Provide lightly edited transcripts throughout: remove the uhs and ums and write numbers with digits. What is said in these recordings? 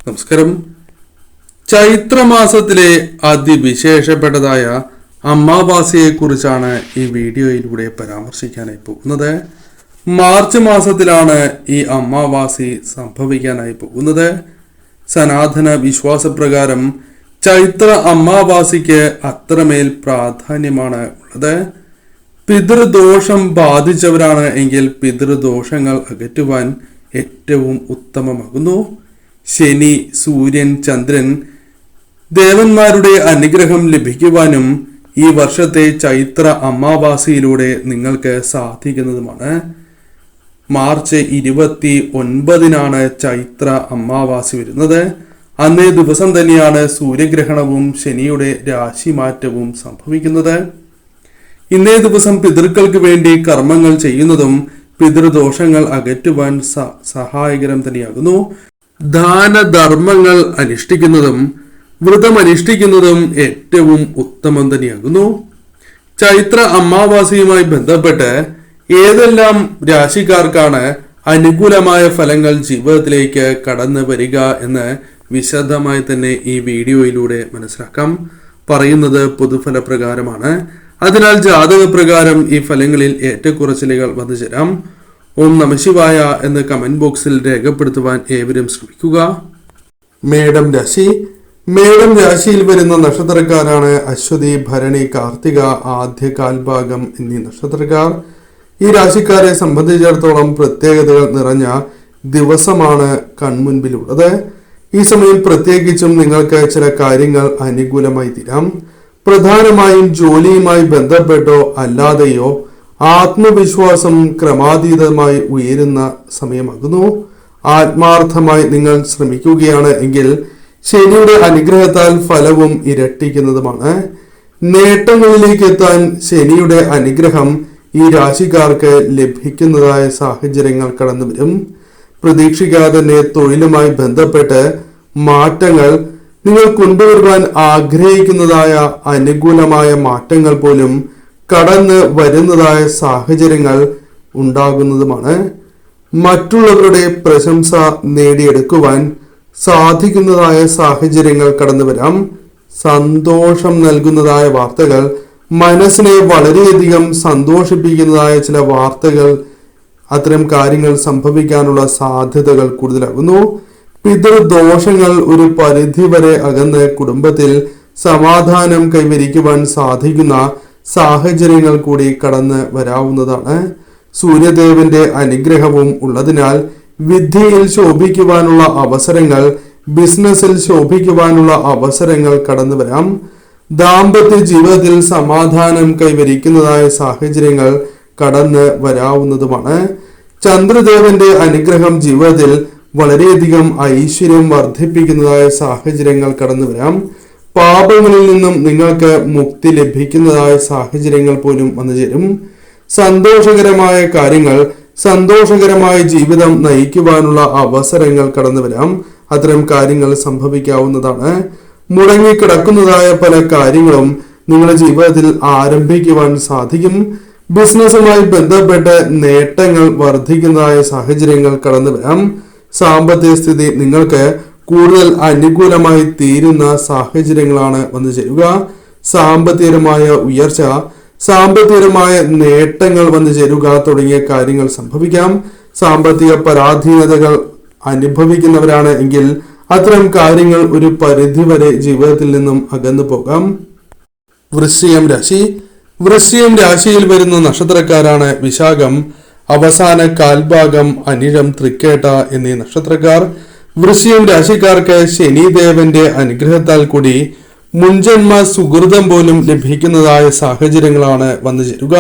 നമസ്കാരം. ചൈത്രമാസത്തിലെ അതിവിശേഷപ്പെട്ടതായ അമാവാസിയെ കുറിച്ചാണ് ഈ വീഡിയോയിലൂടെ പരാമർശിക്കാനായി പോകുന്നത്. മാർച്ച് മാസത്തിലാണ് ഈ അമാവാസി സംഭവിക്കാനായി പോകുന്നത്. സനാതന വിശ്വാസപ്രകാരം ചൈത്ര അമാവാസിക്ക് അത്രമേൽ പ്രാധാന്യമാണ് ഉള്ളത്. പിതൃദോഷം ബാധിച്ചവരാണ് എങ്കിൽ പിതൃദോഷങ്ങൾ അകറ്റുവാൻ ഏറ്റവും ഉത്തമമാകുന്നു. ശനി, സൂര്യൻ, ചന്ദ്രൻ ദേവന്മാരുടെ അനുഗ്രഹം ലഭിക്കുവാനും ഈ വർഷത്തെ ചൈത്ര അമാവാസിയിലൂടെ നിങ്ങൾക്ക് സാധിക്കുന്നതുമാണ്. മാർച്ച് 29 ചൈത്ര അമാവാസി വരുന്നത്. അന്നേ ദിവസം തന്നെയാണ് സൂര്യഗ്രഹണവും ശനിയുടെ രാശിമാറ്റവും സംഭവിക്കുന്നത്. ഇന്നേ ദിവസം പിതൃക്കൾക്ക് വേണ്ടി കർമ്മങ്ങൾ ചെയ്യുന്നതും പിതൃദോഷങ്ങൾ അകറ്റുവാൻ സഹായകരം തന്നെയാകുന്നു. ദാനധർമ്മങ്ങൾ അനുഷ്ഠിക്കുന്നതും വ്രതം അനുഷ്ഠിക്കുന്നതും ഏറ്റവും ഉത്തമം തന്നെയാകുന്നു. ചൈത്ര അമാവാസിയുമായി ബന്ധപ്പെട്ട് ഏതെല്ലാം രാശിക്കാർക്കാണ് അനുകൂലമായ ഫലങ്ങൾ ജീവിതത്തിലേക്ക് കടന്നു വരിക എന്ന് വിശദമായി തന്നെ ഈ വീഡിയോയിലൂടെ മനസ്സിലാക്കാം. പറയുന്നത് പൊതുഫല പ്രകാരമാണ്. അതിനാൽ ജാതകപ്രകാരം ഈ ഫലങ്ങളിൽ ഏറ്റക്കുറച്ചിലുകൾ വന്നു ചേരാം. ഓം നമഃശിവായ എന്ന് കമന്റ് ബോക്സിൽ രേഖപ്പെടുത്തുവാൻ ഏവരും ശ്രമിക്കുക. മേടം രാശി. മേടം രാശിയിൽ വരുന്ന നക്ഷത്രക്കാരാണ് അശ്വതി, ഭരണി, കാർത്തിക, ആദ്യ കാൽഭാഗം എന്നീ നക്ഷത്രക്കാർ. ഈ രാശിക്കാരെ സംബന്ധിച്ചിടത്തോളം പ്രത്യേകതകൾ നിറഞ്ഞ ദിവസമാണ് കൺമുൻപിലുള്ളത്. ഈ സമയം പ്രത്യേകിച്ചും നിങ്ങൾക്ക് ചില കാര്യങ്ങൾ അനുകൂലമായി തീരാം. പ്രധാനമായും ജോലിയുമായി ബന്ധപ്പെട്ടോ അല്ലാതെയോ ആത്മവിശ്വാസം ക്രമാതീതമായി ഉയരുന്ന സമയമാകുന്നു. ആത്മാർത്ഥമായി നിങ്ങൾ ശ്രമിക്കുകയാണ് എങ്കിൽ ശനിയുടെ അനുഗ്രഹത്താൽ ഫലവും ഇരട്ടിക്കുന്നതുമാണ്. നേട്ടങ്ങളിലേക്ക് എത്താൻ ശനിയുടെ അനുഗ്രഹം ഈ രാശിക്കാർക്ക് ലഭിക്കുന്നതായ സാഹചര്യങ്ങൾ കടന്നു വരും. പ്രതീക്ഷിക്കാതെ തന്നെ തൊഴിലുമായി ബന്ധപ്പെട്ട് മാറ്റങ്ങൾ നിങ്ങൾ കൊണ്ടുവരുവാൻ ആഗ്രഹിക്കുന്നതായ അനുകൂലമായ മാറ്റങ്ങൾ പോലും കടന്ന് വരുന്നതായ സാഹചര്യങ്ങൾ ഉണ്ടാകുന്നതുമാണ്. മറ്റുള്ളവരുടെ പ്രശംസ നേടിയെടുക്കുവാൻ സാധിക്കുന്നതായ സാഹചര്യങ്ങൾ കടന്നു വരാം. സന്തോഷം നൽകുന്നതായ വാർത്തകൾ, മനസ്സിനെ വളരെയധികം സന്തോഷിപ്പിക്കുന്നതായ ചില വാർത്തകൾ, അത്തരം കാര്യങ്ങൾ സംഭവിക്കാനുള്ള സാധ്യതകൾ കൂടുതലാകുന്നു. പിതൃദോഷങ്ങൾ ഒരു പരിധിവരെ അകന്ന് കുടുംബത്തിൽ സമാധാനം കൈവരിക്കുവാൻ സാധിക്കുന്ന സാഹചര്യങ്ങൾ കൂടി കടന്ന് വരാവുന്നതാണ്. സൂര്യദേവന്റെ അനുഗ്രഹവും ഉള്ളതിനാൽ വിദ്യയിൽ ശോഭിക്കുവാനുള്ള അവസരങ്ങൾ, ബിസിനസ്സിൽ ശോഭിക്കുവാനുള്ള അവസരങ്ങൾ കടന്നു വരാം. ദാമ്പത്യ ജീവിതത്തിൽ സമാധാനം കൈവരിക്കുന്നതായ സാഹചര്യങ്ങൾ കടന്ന് വരാവുന്നതുമാണ്. ചന്ദ്രദേവന്റെ അനുഗ്രഹം ജീവിതത്തിൽ വളരെയധികം ഐശ്വര്യം വർദ്ധിപ്പിക്കുന്നതായ സാഹചര്യങ്ങൾ കടന്നു വരാം. പാപങ്ങളിൽ നിന്നും നിങ്ങൾക്ക് മുക്തി ലഭിക്കുന്നതായ സാഹചര്യങ്ങൾ പോലും വന്നു ചേരും. സന്തോഷകരമായ കാര്യങ്ങൾ, സന്തോഷകരമായ ജീവിതം നയിക്കുവാനുള്ള അവസരങ്ങൾ കടന്നു വരാം. അത്തരം കാര്യങ്ങൾ സംഭവിക്കാവുന്നതാണ്. മുടങ്ങിക്കിടക്കുന്നതായ പല കാര്യങ്ങളും നിങ്ങളുടെ ജീവിതത്തിൽ ആരംഭിക്കുവാൻ സാധിക്കും. ബിസിനസ്സുമായി ബന്ധപ്പെട്ട് നേട്ടങ്ങൾ വർദ്ധിക്കുന്നതായ സാഹചര്യങ്ങൾ കടന്നു വരാം. സാമ്പത്തിക സ്ഥിതി നിങ്ങൾക്ക് കൂടുതൽ അനുകൂലമായി തീരുന്ന സാഹചര്യങ്ങളാണ് വന്നു ചേരുക. സാമ്പത്തികമായ ഉയർച്ച, സാമ്പത്തികമായ നേട്ടങ്ങൾ വന്നു ചേരുക തുടങ്ങിയ കാര്യങ്ങൾ സംഭവിക്കാം. സാമ്പത്തിക പരാധീനതകൾ അനുഭവിക്കുന്നവരാണ് എങ്കിൽ അത്തരം കാര്യങ്ങൾ ഒരു പരിധിവരെ ജീവിതത്തിൽ നിന്നും അകന്നു പോകാം. വൃശ്ചികം രാശി. വൃശ്ചികം രാശിയിൽ വരുന്ന നക്ഷത്രക്കാരാണ് വിശാഖം, അവസാന കാൽഭാഗം, അനിഴം, തൃക്കേട്ട എന്നീ നക്ഷത്രക്കാർ. വൃശ്ചികം രാശിക്കാർക്ക് ശനിദേവന്റെ അനുഗ്രഹത്താൽ കൂടി മുൻജന്മ സുഹൃതം പോലും ലഭിക്കുന്നതായ സാഹചര്യങ്ങളാണ് വന്നു ചേരുക.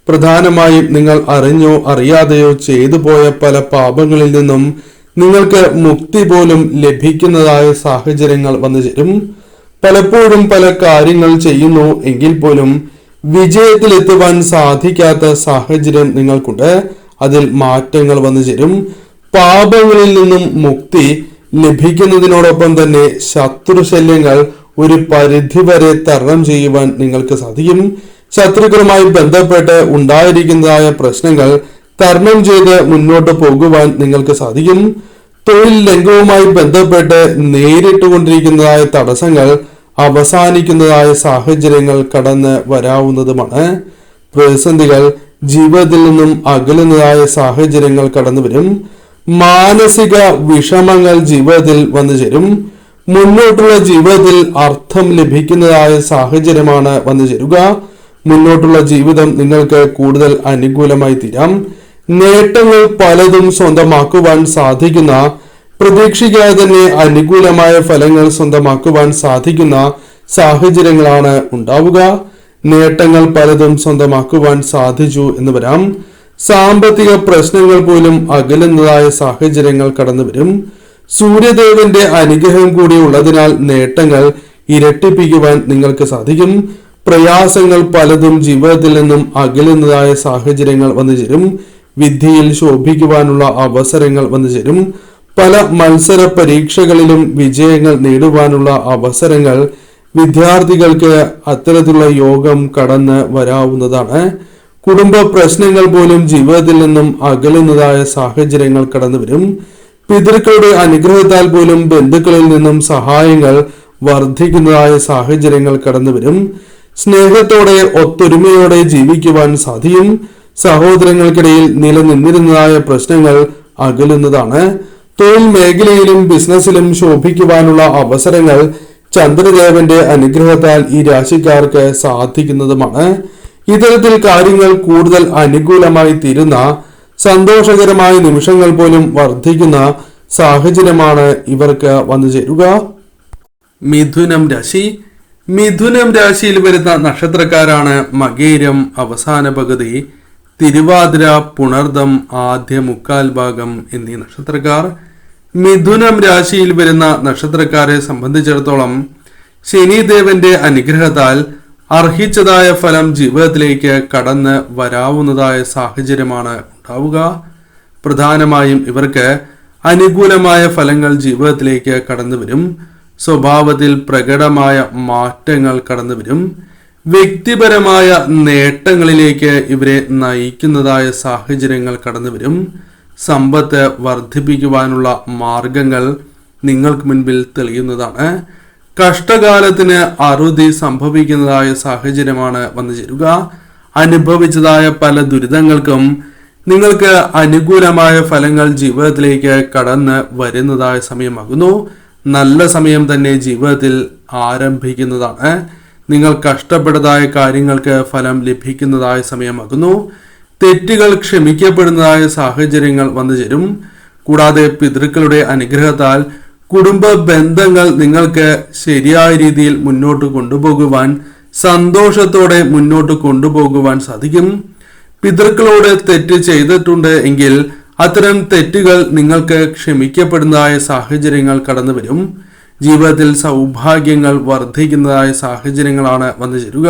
പ്രധാനമായും നിങ്ങൾ അറിഞ്ഞോ അറിയാതെയോ ചെയ്തു പോയ പല പാപങ്ങളിൽ നിന്നും നിങ്ങൾക്ക് മുക്തി പോലും ലഭിക്കുന്നതായ സാഹചര്യങ്ങൾ വന്നു ചേരും. പലപ്പോഴും പല കാര്യങ്ങൾ ചെയ്യുന്നു എങ്കിൽ പോലും വിജയത്തിലെത്തുവാൻ സാധിക്കാത്ത സാഹചര്യം നിങ്ങൾക്കുണ്ട്. അതിൽ മാറ്റങ്ങൾ വന്നു ചേരും. പാപങ്ങളിൽ നിന്നും മുക്തി ലഭിക്കുന്നതിനോടൊപ്പം തന്നെ ശത്രുശല്യങ്ങൾ ഒരു പരിധിവരെ തരണം ചെയ്യുവാൻ നിങ്ങൾക്ക് സാധിക്കും. ശത്രുക്കളുമായി ബന്ധപ്പെട്ട് ഉണ്ടായിരിക്കുന്നതായ പ്രശ്നങ്ങൾ തരണം ചെയ്ത് മുന്നോട്ട് പോകുവാൻ നിങ്ങൾക്ക് സാധിക്കും. തൊഴിൽ രംഗവുമായി ബന്ധപ്പെട്ട് നേരിട്ടുകൊണ്ടിരിക്കുന്നതായ തടസ്സങ്ങൾ അവസാനിക്കുന്നതായ സാഹചര്യങ്ങൾ കടന്ന് വരാവുന്നതുമാണ്. പ്രതിസന്ധികൾ ജീവിതത്തിൽ നിന്നും അകലുന്നതായ സാഹചര്യങ്ങൾ കടന്നു വരും. മാനസിക വിഷമങ്ങൾ ജീവിതത്തിൽ വന്നു ചേരും. മുന്നോട്ടുള്ള ജീവിതത്തിൽ അർത്ഥം ലഭിക്കുന്നതായ സാഹചര്യമാണ് വന്നു ചേരുക. മുന്നോട്ടുള്ള ജീവിതം നിങ്ങൾക്ക് കൂടുതൽ അനുകൂലമായി തീരാം. നേട്ടങ്ങൾ പലതും സ്വന്തമാക്കുവാൻ സാധിക്കുന്ന, പ്രതീക്ഷിക്കാതെ തന്നെ അനുകൂലമായ ഫലങ്ങൾ സ്വന്തമാക്കുവാൻ സാധിക്കുന്ന സാഹചര്യങ്ങളാണ് ഉണ്ടാവുക. നേട്ടങ്ങൾ പലതും സ്വന്തമാക്കുവാൻ സാധിച്ചു എന്ന് വരാം. സാമ്പത്തിക പ്രശ്നങ്ങൾ പോലും അകലുന്നതായ സാഹചര്യങ്ങൾ കടന്നു വരും. സൂര്യദേവന്റെ അനുഗ്രഹം കൂടി ഉള്ളതിനാൽ നേട്ടങ്ങൾ ഇരട്ടിപ്പിക്കുവാൻ നിങ്ങൾക്ക് സാധിക്കും. പ്രയാസങ്ങൾ പലതും ജീവിതത്തിൽ നിന്നും അകലുന്നതായ സാഹചര്യങ്ങൾ വന്നു ചേരും. വിദ്യയിൽ ശോഭിക്കുവാനുള്ള അവസരങ്ങൾ വന്നു ചേരും. പല മത്സര പരീക്ഷകളിലും വിജയങ്ങൾ നേടുവാനുള്ള അവസരങ്ങൾ വിദ്യാർത്ഥികൾക്ക് അത്തരത്തിലുള്ള യോഗം കടന്ന് വരാവുന്നതാണ്. കുടുംബ പ്രശ്നങ്ങൾ പോലും ജീവിതത്തിൽ നിന്നും അകലുന്നതായ സാഹചര്യങ്ങൾ കടന്നു വരും. പിതൃക്കളുടെ അനുഗ്രഹത്താൽ പോലും ബന്ധുക്കളിൽ നിന്നും സഹായങ്ങൾ വർദ്ധിക്കുന്നതായ സാഹചര്യങ്ങൾ കടന്നു വരും. സ്നേഹത്തോടെ ഒത്തൊരുമയോടെ ജീവിക്കുവാൻ സാധിക്കും. സഹോദരങ്ങൾക്കിടയിൽ നിലനിന്നിരുന്നതായ പ്രശ്നങ്ങൾ അകലുന്നതാണ്. തൊഴിൽ മേഖലയിലും ബിസിനസ്സിലും ശോഭിക്കുവാനുള്ള അവസരങ്ങൾ ചന്ദ്രദേവന്റെ അനുഗ്രഹത്താൽ ഈ രാശിക്കാർക്ക് സാധിക്കുന്നതുമാണ്. ഇത്തരത്തിൽ കാര്യങ്ങൾ കൂടുതൽ അനുകൂലമായി തീരുന്ന, സന്തോഷകരമായ നിമിഷങ്ങൾ പോലും വർദ്ധിക്കുന്ന സാഹചര്യമാണ് ഇവർക്ക് വന്നു ചേരുക. മിഥുനം രാശി. മിഥുനം രാശിയിൽ വരുന്ന നക്ഷത്രക്കാരാണ് മകേരം അവസാന പകുതി, തിരുവാതിര, പുണർദം ആദ്യ മുക്കാൽ ഭാഗം എന്നീ നക്ഷത്രക്കാർ. മിഥുനം രാശിയിൽ വരുന്ന നക്ഷത്രക്കാരെ സംബന്ധിച്ചിടത്തോളം ശനിദേവന്റെ അനുഗ്രഹത്താൽ അർഹിച്ചതായ ഫലം ജീവിതത്തിലേക്ക് കടന്ന് വരാവുന്നതായ സാഹചര്യമാണ് ഉണ്ടാവുക. പ്രധാനമായും ഇവർക്ക് അനുകൂലമായ ഫലങ്ങൾ ജീവിതത്തിലേക്ക് കടന്നു വരും. സ്വഭാവത്തിൽ പ്രകടമായ മാറ്റങ്ങൾ കടന്നു വരും. വ്യക്തിപരമായ നേട്ടങ്ങളിലേക്ക് ഇവരെ നയിക്കുന്നതായ സാഹചര്യങ്ങൾ കടന്നു വരും. സമ്പത്ത് വർദ്ധിപ്പിക്കുവാനുള്ള മാർഗങ്ങൾ നിങ്ങൾക്ക് മുൻപിൽ തെളിയുന്നതാണ്. കഷ്ടകാലത്തിന് അറുതി സംഭവിക്കുന്നതായ സാഹചര്യമാണ് വന്നു ചേരുക. അനുഭവിച്ചതായ പല ദുരിതങ്ങൾക്കും നിങ്ങൾക്ക് അനുകൂലമായ ഫലങ്ങൾ ജീവിതത്തിലേക്ക് കടന്ന് വരുന്നതായ സമയമാകുന്നു. നല്ല സമയം തന്നെ ജീവിതത്തിൽ ആരംഭിക്കുന്നതാണ്. നിങ്ങൾ കഷ്ടപ്പെട്ടതായ കാര്യങ്ങൾക്ക് ഫലം ലഭിക്കുന്നതായ സമയമാകുന്നു. തെറ്റുകൾ ക്ഷമിക്കപ്പെടുന്നതായ സാഹചര്യങ്ങൾ വന്നു ചേരും. കൂടാതെ പിതൃക്കളുടെ അനുഗ്രഹത്താൽ കുടുംബ ബന്ധങ്ങൾ നിങ്ങൾക്ക് ശരിയായ രീതിയിൽ മുന്നോട്ട് കൊണ്ടുപോകുവാൻ, സന്തോഷത്തോടെ മുന്നോട്ട് കൊണ്ടുപോകുവാൻ സാധിക്കും. പിതൃക്കളോട് തെറ്റ് ചെയ്തിട്ടുണ്ട് എങ്കിൽ അത്തരം തെറ്റുകൾ നിങ്ങൾക്ക് ക്ഷമിക്കപ്പെടുന്നതായ സാഹചര്യങ്ങൾ കടന്നു വരും. ജീവിതത്തിൽ സൗഭാഗ്യങ്ങൾ വർദ്ധിക്കുന്നതായ സാഹചര്യങ്ങളാണ് വന്നു ചേരുക.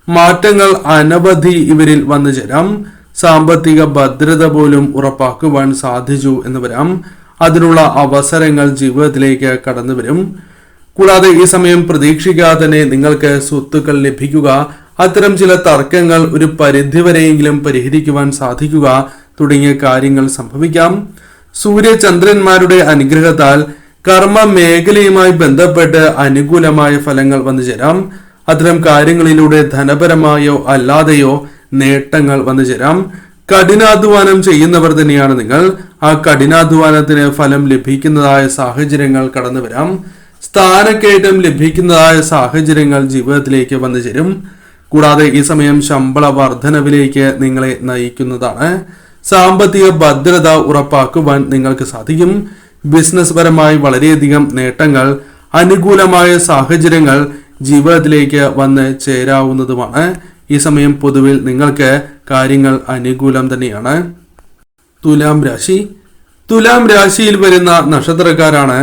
മാറ്റങ്ങൾ അനവധി ഇവരിൽ വന്നു ചേരാം. സാമ്പത്തിക ഭദ്രത പോലും ഉറപ്പാക്കുവാൻ സാധിച്ചു എന്ന് വരാം. അതിനുള്ള അവസരങ്ങൾ ജീവിതത്തിലേക്ക് കടന്നു വരും. കൂടാതെ ഈ സമയം പ്രതീക്ഷിക്കാതെ തന്നെ നിങ്ങൾക്ക് സ്വത്തുക്കൾ ലഭിക്കുക, അത്തരം ചില തർക്കങ്ങൾ ഒരു പരിധിവരെയെങ്കിലും പരിഹരിക്കുവാൻ സാധിക്കുക തുടങ്ങിയ കാര്യങ്ങൾ സംഭവിക്കാം. സൂര്യചന്ദ്രന്മാരുടെ അനുഗ്രഹത്താൽ കർമ്മ മേഖലയുമായി ബന്ധപ്പെട്ട് അനുകൂലമായ ഫലങ്ങൾ വന്നു ചേരാം. അത്തരം കാര്യങ്ങളിലൂടെ ധനപരമായോ അല്ലാതെയോ നേട്ടങ്ങൾ വന്നു ചേരാം. കഠിനാധ്വാനം ചെയ്യുന്നവർ തന്നെയാണ് നിങ്ങൾ. ആ കഠിനാധ്വാനത്തിന് ഫലം ലഭിക്കുന്നതായ സാഹചര്യങ്ങൾ കടന്നു വരാം. സ്ഥാനക്കയറ്റം ലഭിക്കുന്നതായ സാഹചര്യങ്ങൾ ജീവിതത്തിലേക്ക് വന്നു ചേരും. കൂടാതെ ഈ സമയം ശമ്പള വർധനവിലേക്ക് നിങ്ങളെ നയിക്കുന്നതാണ്. സാമ്പത്തിക ഭദ്രത ഉറപ്പാക്കുവാൻ നിങ്ങൾക്ക് സാധിക്കും. ബിസിനസ് പരമായി വളരെയധികം നേട്ടങ്ങൾ, അനുകൂലമായ സാഹചര്യങ്ങൾ ജീവിതത്തിലേക്ക് വന്ന് ചേരാവുന്നതുമാണ്. ഈ സമയം പൊതുവിൽ നിങ്ങൾക്ക് കാര്യങ്ങൾ അനുകൂലം തന്നെയാണ്. തുലാം രാശി. തുലാം രാശിയിൽ വരുന്ന നക്ഷത്രക്കാരാണ്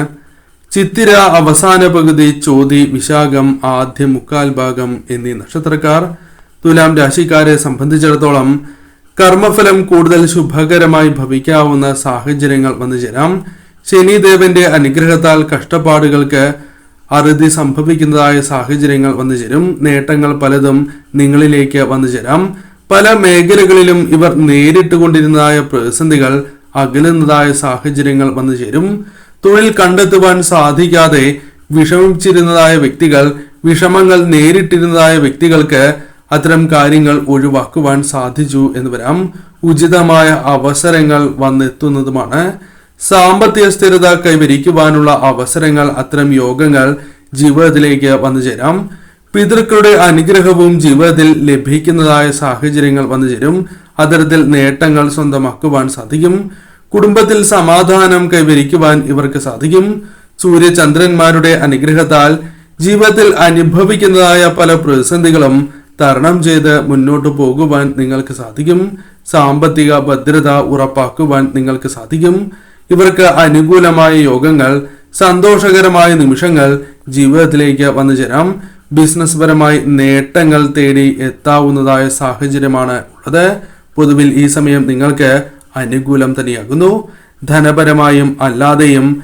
ചിത്തിര അവസാന പകുതി, ചോതി, വിശാഖം ആദ്യ മുക്കാൽ ഭാഗം എന്നീ നക്ഷത്രക്കാർ. തുലാം രാശിക്കാരെ സംബന്ധിച്ചിടത്തോളം കർമ്മഫലം കൂടുതൽ ശുഭകരമായി ഭവിക്കാവുന്ന സാഹചര്യങ്ങൾ വന്നു ചേരാം. ശനിദേവന്റെ അനുഗ്രഹത്താൽ കഷ്ടപ്പാടുകൾക്ക് അറുതി സംഭവിക്കുന്നതായ സാഹചര്യങ്ങൾ വന്നു ചേരും. നേട്ടങ്ങൾ പലതും നിങ്ങളിലേക്ക് വന്നു ചേരാം. പല മേഖലകളിലും ഇവർ നേരിട്ടുകൊണ്ടിരുന്നതായ പ്രതിസന്ധികൾ അകലുന്നതായ സാഹചര്യങ്ങൾ വന്നു ചേരും. തൊഴിൽ കണ്ടെത്തുവാൻ സാധിക്കാതെ വിഷമിച്ചിരുന്നതായ വ്യക്തികൾ, വിഷമങ്ങൾ നേരിട്ടിരുന്നതായ വ്യക്തികൾക്ക് അത്തരം കാര്യങ്ങൾ ഒഴിവാക്കുവാൻ സാധിച്ചു എന്ന് വരാം. ഉചിതമായ അവസരങ്ങൾ വന്നെത്തുന്നതുമാണ്. സാമ്പത്തിക സ്ഥിരത കൈവരിക്കുവാനുള്ള അവസരങ്ങൾ, അത്തരം യോഗങ്ങൾ ജീവിതത്തിലേക്ക് വന്നു ചേരാം. പിതൃക്കളുടെ അനുഗ്രഹവും ജീവിതത്തിൽ ലഭിക്കുന്നതായ സാഹചര്യങ്ങൾ വന്നു ചേരും. അത്തരത്തിൽ നേട്ടങ്ങൾ സ്വന്തമാക്കുവാൻ സാധിക്കും. കുടുംബത്തിൽ സമാധാനം കൈവരിക്കുവാൻ ഇവർക്ക് സാധിക്കും. സൂര്യചന്ദ്രന്മാരുടെ അനുഗ്രഹത്താൽ ജീവിതത്തിൽ അനുഭവിക്കുന്നതായ പല പ്രതിസന്ധികളും തരണം ചെയ്ത് മുന്നോട്ട് പോകുവാൻ നിങ്ങൾക്ക് സാധിക്കും. സാമ്പത്തിക ഭദ്രത ഉറപ്പാക്കുവാൻ നിങ്ങൾക്ക് സാധിക്കും. ഇവർക്ക് അനുകൂലമായ യോഗങ്ങൾ, സന്തോഷകരമായ നിമിഷങ്ങൾ ജീവിതത്തിലേക്ക് വന്നു ചേരാം. ബിസിനസ് പരമായി നേട്ടങ്ങൾ തേടി എത്താവുന്നതായ സാഹചര്യമാണ് ഉള്ളത്. പൊതുവിൽ ഈ സമയം നിങ്ങൾക്ക് അനുകൂലം തന്നെയാകുന്നു. ധനപരമായും അല്ലാതെയും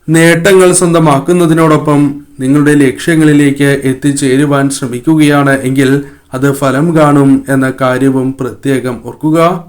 നേട്ടങ്ങൾ സ്വന്തമാക്കുന്നതിനോടൊപ്പം നിങ്ങളുടെ ലക്ഷ്യങ്ങളിലേക്ക് എത്തിച്ചേരുവാൻ ശ്രമിക്കുകയാണ് എങ്കിൽ അത് ഫലം കാണും എന്ന കാര്യവും പ്രത്യേകം ഓർക്കുക.